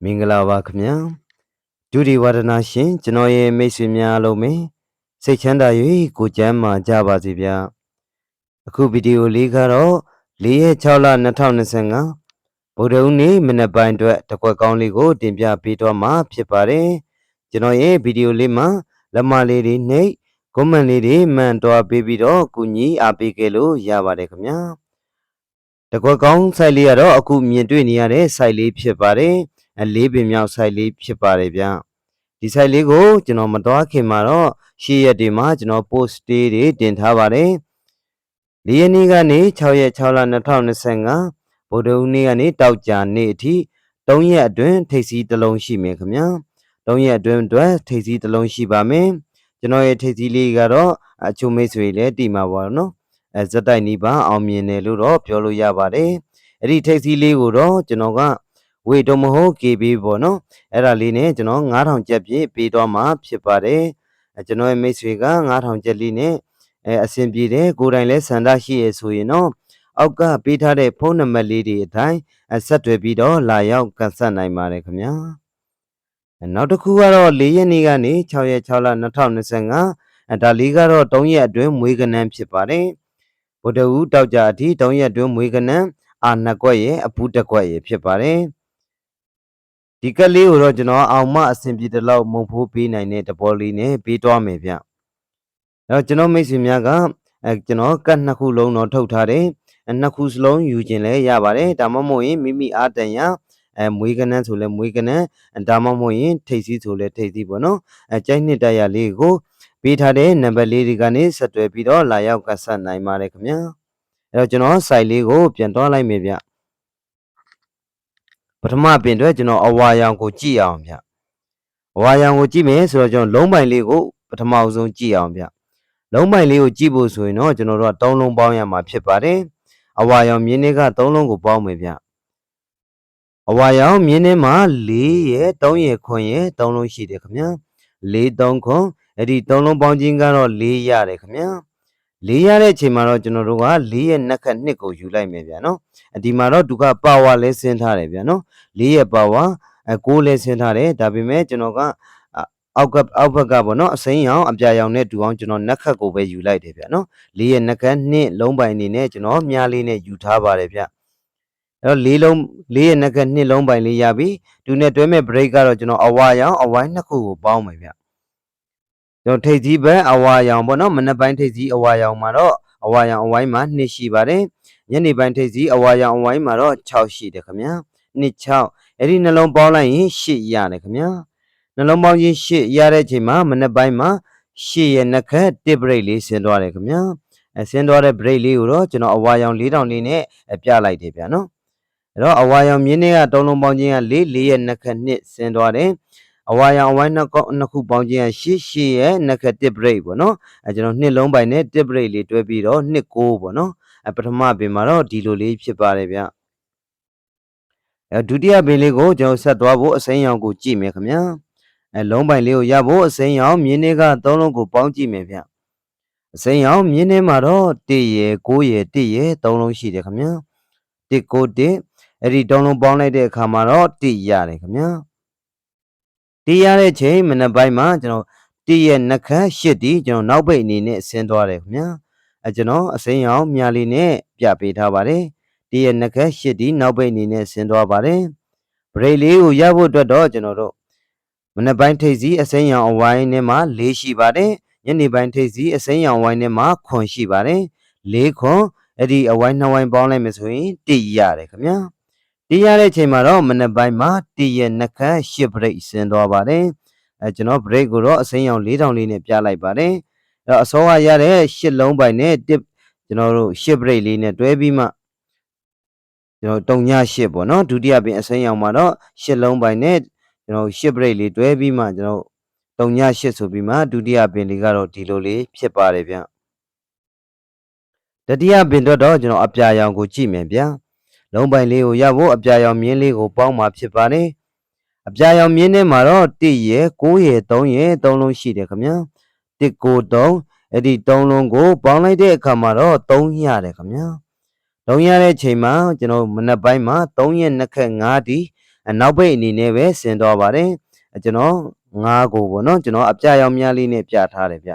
မင်္ဂလာပါခင်ဗျာဒုတိဝဒနာရှင်ကျွန်တော်ရဲ့မိတ်ဆွေများအားလုံးပဲစိတ်ချမ်းသာ၍ကိုယ်ကျန်းမာကြပါစေဗျာအခုဗီဒီယိုလေးကတော့4ရက်6လ2025ဗုဒ္ဓဦးနေ့မနက်ပိုင်းအတွက်တကွက်ကောင်းလေးကိုတင်ပြပေးတော့မှာဖြစ်ပါတယ်ကျွန်တော်ရဲ့ဗီဒီယိုလေးမှာလက်မလေးတွေနှိပ်ကွန်မန့်လေးတွေမှန်တွားပေးပြီးတော့ကူညီအားပေးခဲ့လို့ရပါတယ်ခင်ဗျာတကွက်ကောင်း site လေးကတော့အခုမြင်တွေ့နေရတဲ့ site လေးဖြစ်ပါတယ်4ပင်မြောက် site လေးဖြစ်ပါတယ်ဗျဒီ site လေးကိုကျွန်တော်မသွားခင်မှာတော့ရှေ့ရက်တွေမှာကျွန်တော် post တွေတင်ထားပါတယ်4ရက်နေ့ကနေ6ရက်6လ2025ဗုဒ္ဓဦးနေ့ကနေတောက်ကြနေ့အထိ3ရက်အတွင်းထိပ်စီးတစ်လုံးရှိမယ်ခင်ဗျာ3ရက်အတွင်းအတွက်ထိပ်စီးတစ်လုံးရှိပါမယ်ကျွန်တော်ရဲ့ထိပ်စီးလေးကတော့အချို့မိတ်ဆွေလည်းတည်မှာပါနော်ဇက်တိုက်နီးပါအောင်မြင်တယ်လို့တော့ပြောလို့ရပါတယ်အဲ့ဒီထိပ်စီးလေးကိုတော့ကျွန်တော်ကဝေတော့မဟုတ် KB ပေါ့နော်အဲ့ဒါလေးနဲ့ကျွန်တော်9000ကျပ်ပြည့်ပေးတော့မှာဖြစ်ပါတယ်ကျွန်တော်ရဲ့မိတ်ဆွေက9000ကျပ်လေးနဲ့အဆင်ပြေတယ်ကိုယ်တိုင်လည်းစန္ဒရှိရဆိုရင်တော့အောက်ကပေးထားတဲ့ဖုန်းနံပါတ်လေးတွေအတိုင်းဆက်သွယ်ပြီးတော့လာရောက်ကန့်ဆက်နိုင်ပါတယ်ခင်ဗျာနောက်တစ်ခုကတော့4ရက်နေ့ကနေ6ရက်6လ2025ဒါလေးကတော့3ရက်အတွင်းမွေးကနန်းဖြစ်ပါတယ်ဗုဒ္ဓဦးတောက်ကြအထိ3ရက်အတွင်းမွေးကနန်းအာ2ကွက်ရဲ့အပူး1ကွက်ရဲ့ဖြစ်ပါတယ်ဒီကက်လေးကိုတော့ကျွန်တော်အောင်မအဆင်ပြေတဲ့လောက်မုံဖိုးပေးနိုင်တဲ့တဘောလေးနဲ့ပေးသွားမယ်ဗျအဲ့တော့ကျွန်တော်မိတ်ဆွေများကကျွန်တော်ကတ်2ခုလုံးတော့ထုတ်ထားတယ်2ခုစလုံးယူခြင်းလည်းရပါတယ်ဒါမှမဟုတ်ရင်မိမိအားတန်ရမွေးကနန်းဆိုလဲမွေးကနန်းဒါမှမဟုတ်ရင်ထိပ်စီးဆိုလဲထိပ်စီးပေါ့နော်ကြိုက်နှစ်တိုက်ရလေးကိုပေးထားတဲ့နံပါတ်လေးတွေကနေဆက်သွယ်ပြီးတော့လာရောက်ကဆက်နိုင်ပါတယ်ခင်ဗျာအဲ့တော့ကျွန်တော် site လေးကိုပြန်သွားလိုက်မယ်ဗျပထမပင်အတွက်ကျွန်တော်အဝါရောင်ကိုကြည့်အောင်ဗျအဝါရောင်ကိုကြည့်မယ်ဆိုတော့ကျွန်တော်လုံးပိုင်လေးကိုပထမအဆုံးကြည့်အောင်ဗျလုံးပိုင်လေးကိုကြည့်ဖို့ဆိုရင်တော့ကျွန်တော်တို့က3လုံးပေါင်းရမှာဖြစ်ပါတယ်အဝါရောင်မြင်းတွေက3လုံးကိုပေါင်းမယ်ဗျအဝါရောင်မြင်းထဲမှာ4ရဲ့3ရဲ့ခွန်ရဲ့3လုံးရှိတယ်ခင်ဗျာ4 3ခွန်အဲ့ဒီ3လုံးပေါင်းခြင်းကတော့4ရတယ်ခင်ဗျာ4ရတဲ့အချိန်မှာတော့ကျွန်တော်တို့က4ရဲ့နှက်ခတ်2ကိုယူလိုက်မယ်ဗျာနော်ဒီမှာတော့သူကပါဝါလဲဆင်းထားတယ်ဗျာနော်4ရဲ့ပါဝါ6လဲဆင်းထားတယ်ဒါပေမဲ့ကျွန်တော်ကအောက်ဘက်ကပေါ့နော်အစိမ်းရောင်အပြာရောင်နဲ့တူအောင်ကျွန်တော်နှက်ခတ်ကိုပဲယူလိုက်တယ်ဗျာနော်4ရဲ့နှက်ခတ်2လုံးပိုင်အနေနဲ့ကျွန်တော်မြားလေးနဲ့ယူထားပါတယ်ဗျအဲ့တော့4ရဲ့နှက်ခတ်2လုံးပိုင်လေးရပြီသူနဲ့တွဲမဲ့ break ကတော့ကျွန်တော်အဝါရောင်အဝိုင်း2ခုကိုပေါင်းမယ်ဗျကျွန်တော်ထိပ်ကြီးပဲအဝါရောင်ပေါ့နော်မနက်ပိုင်းထိပ်ကြီးအဝါရောင်မှာတော့အဝါရောင်အဝိုင်းမှာ2ရှိပါတယ်ညနေပိုင်းထိပ်ကြီးအဝါရောင်အဝိုင်းမှာတော့6ရှိတယ်ခင်ဗျာ6အဲ့ဒီနှလုံးပေါင်းလိုက်ရင်8ရတယ်ခင်ဗျာနှလုံးပေါင်းခြင်း8ရတဲ့အချိန်မှာမနက်ပိုင်းမှာ8ရဲ့နှက်ခတ်1 break လေးဆင်းသွားတယ်ခင်ဗျာဆင်းသွားတဲ့ break လေးကိုတော့ကျွန်တော်အဝါရောင်4000လေးနဲ့ပြလိုက်တယ်ဗျာနော်အဲ့တော့အဝါရောင်မြင်းတွေက3လုံးပေါင်းခြင်းက4ရဲ့နှက်ခတ်2ဆင်းသွားတယ်အဝါရောင်အဝိုင်းနှစ်ခုပေါင်းခြင်းက8ရဲ့နှက်ခတ်1 break ပေါ့နော်ကျွန်တော်2လုံးပိုင်နဲ့1 break လေးတွဲပြီးတော့2 9ပေါ့နော်ပထမပင်မှာတော့ဒီလိုလေးဖြစ်ပါတယ်ဗျဒုတိယပင်လေးကိုကျွန်တော်ဆက်သွားဖို့အစိမ်းရောင်ကိုကြည့်မယ်ခင်ဗျာလုံးပိုင်လေးကိုရဖို့အစိမ်းရောင်မြင်းတွေက3လုံးကိုပေါင်းကြည့်မယ်ဗျအစိမ်းရောင်မြင်းထဲမှာတော့1ရဲ့9ရဲ့1ရဲ့3လုံးရှိတယ်ခင်ဗျာ1 9 1အဲ့ဒီ3လုံးပေါင်းလိုက်တဲ့အခါမှာတော့1ရတယ်ခင်ဗျာ1ရတဲ့ချိန်မနက်ပိုင်းမှာကျွန်တော်1ရဲ့နှက်ခတ်8ဒီကျွန်တော်နောက်ပိတ်အနေနဲ့ဆင်းသွားတယ်ခင်ဗျာကျွန်တော်အစိမ်းရောင်မြားလေးနဲ့ပြပေးထားပါတယ်1ရဲ့နှက်ခတ်8ဒီနောက်ပိတ်အနေနဲ့ဆင်းသွားပါတယ်ဘရိတ်လေးကိုရဖို့အတွက်တော့ကျွန်တော်တို့မနက်ပိုင်းထိပ်စီးအစိမ်းရောင်အဝိုင်းထဲမှာ4ရှိပါတယ်ညနေပိုင်းထိပ်စီးအစိမ်းရောင်ဝိုင်းထဲမှာခွန်ရှိပါတယ်4ခွန်အဲ့ဒီအဝိုင်း2ဝိုင်းပေါင်းလိုက်မယ်ဆိုရင်1ရတယ်ခင်ဗျာ1ရတဲ့ချိန်မှာတော့မနက်ပိုင်းမှာ1ရဲ့နှက်ခတ်8 break ဆင်းသွားပါတယ်ကျွန်တော် break ကိုတော့အစိမ်းရောင်4000လေးနဲ့ပြလိုက်ပါတယ်အဲ့တော့အစောကရတဲ့8လုံးပိုင်နဲ့ကျွန်တော်တို့8 break လေးနဲ့တွဲပြီးမှကျွန်တော်3ည8ပေါ့နော်ဒုတိယပင်အစိမ်းရောင်မှာတော့8လုံးပိုင်နဲ့ကျွန်တော်8 break လေးတွဲပြီးမှကျွန်တော်3ည8ဆိုပြီးမှဒုတိယပင်လေးကတော့ဒီလိုလေးဖြစ်ပါတယ်ဗျတတိယပင်တော့ကျွန်တော်အပြာရောင်ကိုကြည့်မယ်ဗျာလုံးပိုင်လေးကိုရဖို့အပြာရောင်မြင်းလေးကိုပေါင်းမှာဖြစ်ပါတယ်အပြာရောင်မြင်းထဲမှာတော့1ရဲ့9ရဲ့3ရဲ့3လုံးရှိတယ်ခင်ဗျာ1 9 3အဲ့ဒီ3လုံးကိုပေါင်းလိုက်တဲ့အခါမှာတော့3ရတယ်ခင်ဗျာ3ရတဲ့ချိန်မှာကျွန်တော်မနက်ပိုင်းမှာ3ရဲ့နှက်ခတ်5ဒီ နောက်ပိတ်အနေနဲ့ပဲဆင်းသွားပါတယ်ကျွန်တော်ငါးကိုပေါ့နော်ကျွန်တော်အပြရောင်များလေးနဲ့ပြထားတယ်ဗျ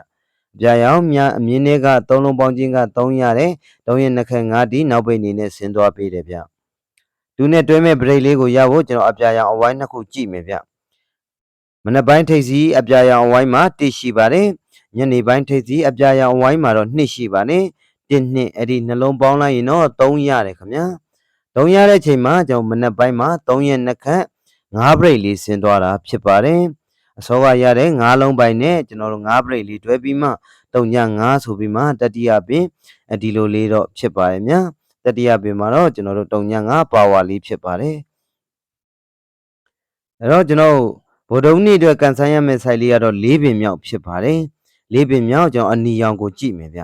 အပြရောင်များအမြင့်တွေက3လုံးပေါင်းခြင်းက3ရတယ်3ရဲ့နှစ်ခက်5တီနောက်ပိတ်အနေနဲ့ဆင်းသွားပေးတယ်ဗျသူနဲ့တွဲမဲ့ break လေးကိုရဖို့ကျွန်တော်အပြရောင်အဝိုင်းနှစ်ခုကြည့်မယ်ဗျမနက်ပိုင်းထိပ်စီးအပြရောင်အဝိုင်းမှာ1ရှိပါတယ်ညနေပိုင်းထိပ်စီးအပြရောင်အဝိုင်းမှာတော့2ရှိပါတယ်1 2အဲ့ဒီနှလုံးပေါင်းလိုက်ရင်တော့3ရတယ်ခင်ဗျာ3ရတဲ့အချိန်မှာကျွန်တော်မနက်ပိုင်းမှာ3ရဲ့နှစ်ခက်5 break လေးဆင်းသွားတာဖြစ်ပါတယ်အစောကရတဲ့5လုံးပိုင်းနဲ့ကျွန်တော်တို့5 break လေးတွဲပြီးမှ3ည5ဆိုပြီးမှတတိယပင်ဒီလိုလေးတော့ဖြစ်ပါတယ်ဗျာတတိယပင်မှာတော့ကျွန်တော်တို့3ည5ပါဝါလေးဖြစ်ပါတယ်အဲ့တော့ကျွန်တော်ဗုဒ္ဓဦးနေ့အတွက်ကန်ဆန်းရမယ့် site လေးကတော့4ပင်မြောက်ဖြစ်ပါတယ်4ပင်မြောက်ကျွန်တော်အနီရောင်ကိုကြည့်မယ်ဗျ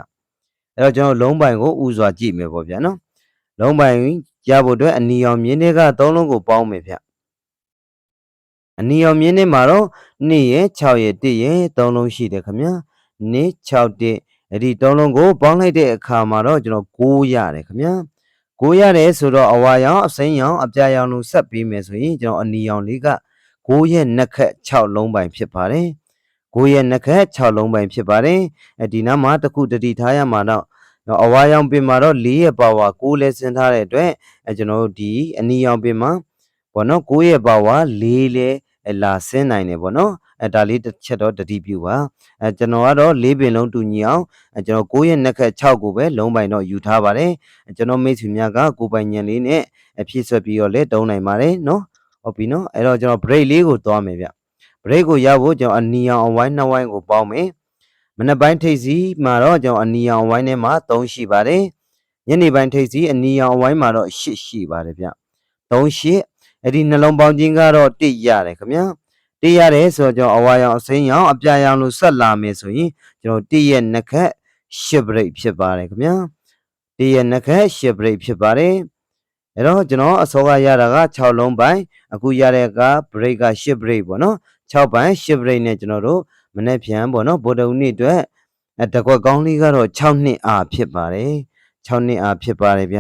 အဲ့တော့ကျွန်တော်လုံးပိုင်ကိုဥစွာကြည့်မယ်ပေါ့ဗျာနော်လုံးပိုင်ရဖို့အတွက်အနီရောင်မြင်းတွေက3လုံးကိုပေါင်းမယ်ဗျအနီရောင်မြင်းတွေမှာတော့2ရဲ့6ရဲ့1ရဲ့3လုံးရှိတယ်ခင်ဗျာ2 6 1အဲ့ဒီ3လုံးကိုပေါင်းလိုက်တဲ့အခါမှာတော့ကျွန်တော်9ရတယ်ခင်ဗျာ9ရတယ်ဆိုတော့အဝါရောင်အစိမ်းရောင်အပြာရောင်လုံးဆက်ပြီးမယ်ဆိုရင်ကျွန်တော်အနီရောင်လေးက9ရဲ့နှစ်ခက်6လုံးပိုင်ဖြစ်ပါတယ်9ရဲ့နှစ်ခက်6လုံးပိုင်ဖြစ်ပါတယ်ဒီနားမှာတစ်ခုတတိထားရမှာတော့အဝါရောင်ပင်မှာတော့4ရဲ့ပါဝါ6လဲဆင်းထားတဲ့အတွက်ကျွန်တော်တို့ဒီအနီရောင်ပင်မှာပေါ့နော်9ရဲ့ပါဝါ4လဲလာဆင်းနိုင်တယ်ပေါ့နော်ဒါလေးတစ်ချက်တော့တတိပြုပါကျွန်တော်ကတော့4ပင်လုံးတူညီအောင်ကျွန်တော်9ရဲ့နှစ်ခက်6ကိုပဲလုံးပိုင်တော့ယူထားပါတယ်ကျွန်တော်မိတ်ဆွေများကကိုပိုင်ညံလေးနဲ့ဖြည့်ဆွက်ပြီးတော့လဲတုံးနိုင်ပါတယ်နော်ဟုတ်ပြီနော်အဲ့တော့ကျွန်တော် break လေးကိုသွားမယ်ဗျ break ကိုရဖို့ကျွန်တော်အနီရောင်အဝိုင်း2ဝိုင်းကိုပေါင်းမယ်မနက်ပိုင်းထိပ်စီးမှာတော့ကျွန်တော်အနီရောင်အဝိုင်းထဲမှာ3ရှိပါတယ်ညနေပိုင်းထိပ်စီးအနီရောင်အဝိုင်းမှာတော့8ရှိပါတယ်ဗျ3 8အဲ့ဒီနှလုံးပေါင်းခြင်းကတော့1ရတယ်ခင်ဗျာ1ရတယ်ဆိုတော့ကျွန်တော်အဝါရောင်အစိမ်းရောင်အပြာရောင်လို့ဆက်လာမယ်ဆိုရင်ကျွန်တော်1ရဲ့နှစ်ခက်8 break ဖြစ်ပါတယ်ခင်ဗျာ1ရဲ့နှစ်ခက်8 break ဖြစ်ပါတယ်အဲ့တော့ကျွန်တော်အစောကရတာက6လုံးပိုင်းအခုရတဲ့က break က8 break ပေါ့နော်6ပိုင်း8 break နဲ့ကျွန်တော်တို့မနေ့ပြန်ပေါ့နော်ဗုဒ္ဓဦးနေ့အတွက်တကွက်ကောင်းလေးကတော့6နှစ်အားဖြစ်ပါတယ်6နှစ်အားဖြစ်ပါတယ်ဗျ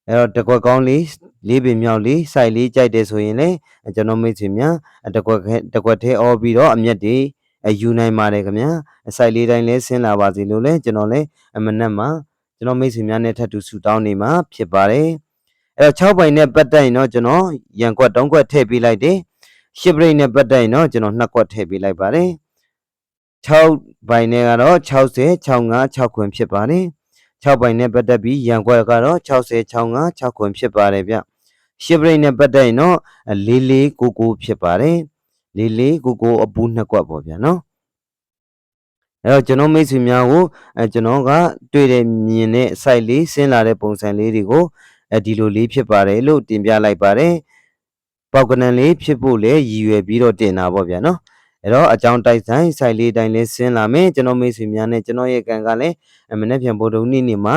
အဲ့တော့တကွက်ကောင်းလေး4ပင်မြောက်လေးစိုက်လေးကြိုက်တယ်ဆိုရင်လေကျွန်တော်မိတ်ဆွေများတကွက်ထဲအော်ပြီးတော့အမျက်တွေယူနိုင်ပါတယ်ခင်ဗျာစိုက်လေးတိုင်းလဲဆင်းလာပါစေလို့လဲကျွန်တော်လဲအမနက်မှာကျွန်တော်မိတ်ဆွေများနဲ့ထပ်တူဆူတောင်းနေမှာဖြစ်ပါတယ်အဲ့တော့6ပိုင်နဲ့ပတ်တိုင်တော့ကျွန်တော်ရန်ကွက်3ကွက်ထည့်ပေးလိုက်တယ်10 break နဲ့ပတ်တိုင်တော့ကျွန်တော်2ကွက်ထည့်ပေးလိုက်ပါတယ်6ပိုင်နဲ့ကတော့60 65 6ခွင်ဖြစ်ပါတယ်6ပိုင်နဲ့ပတ်သက်ပြီးရန်ကွက်ကတော့60 65 6ခွင်ဖြစ်ပါတယ်ဗျ10 break နဲ့ပတ်တိုင်တော့4499ဖြစ်ပါတယ်4499အပူ2ကွက်ပေါ့ဗျာနော်အဲ့တော့ကျွန်တော်မိတ်ဆွေများကိုကျွန်တော်ကတွေ့တဲ့မြင်တဲ့ site လေးဆင်းလာတဲ့ပုံစံလေးတွေကိုဒီလိုလေးဖြစ်ပါတယ်လို့တင်ပြလိုက်ပါတယ်ပေါက်ကနန်လေးဖြစ်ဖို့လည်းရည်ရွယ်ပြီးတော့တင်တာပေါ့ဗျာနော်အဲ့တော့အကြောင်းတိုက်ဆိုင် site လေးတိုင်းလေးဆင်းလာမယ်ကျွန်တော်မိတ်ဆွေများနဲ့ကျွန်တော်ရဲ့ကန်ကလည်းမနေ့ပြန်ဗုဒ္ဓဦးနေ့မှာ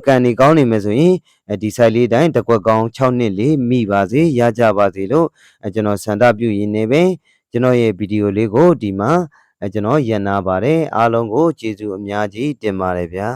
ကန်နေကောင်းနေမယ်ဆိုရင်ဒီ site လေးတိုင်းတကွက်ကောင်း6နှစ်လေးမိပါစေရကြပါစေလို့ကျွန်တော်ဆန္ဒပြုရင်းနေပဲကျွန်တော်ရဲ့ဗီဒီယိုလေးကိုဒီမှာကျွန်တော်ရန်နာပါတယ်အားလုံးကိုကျေးဇူးအများကြီးတင်ပါတယ်ဗျာ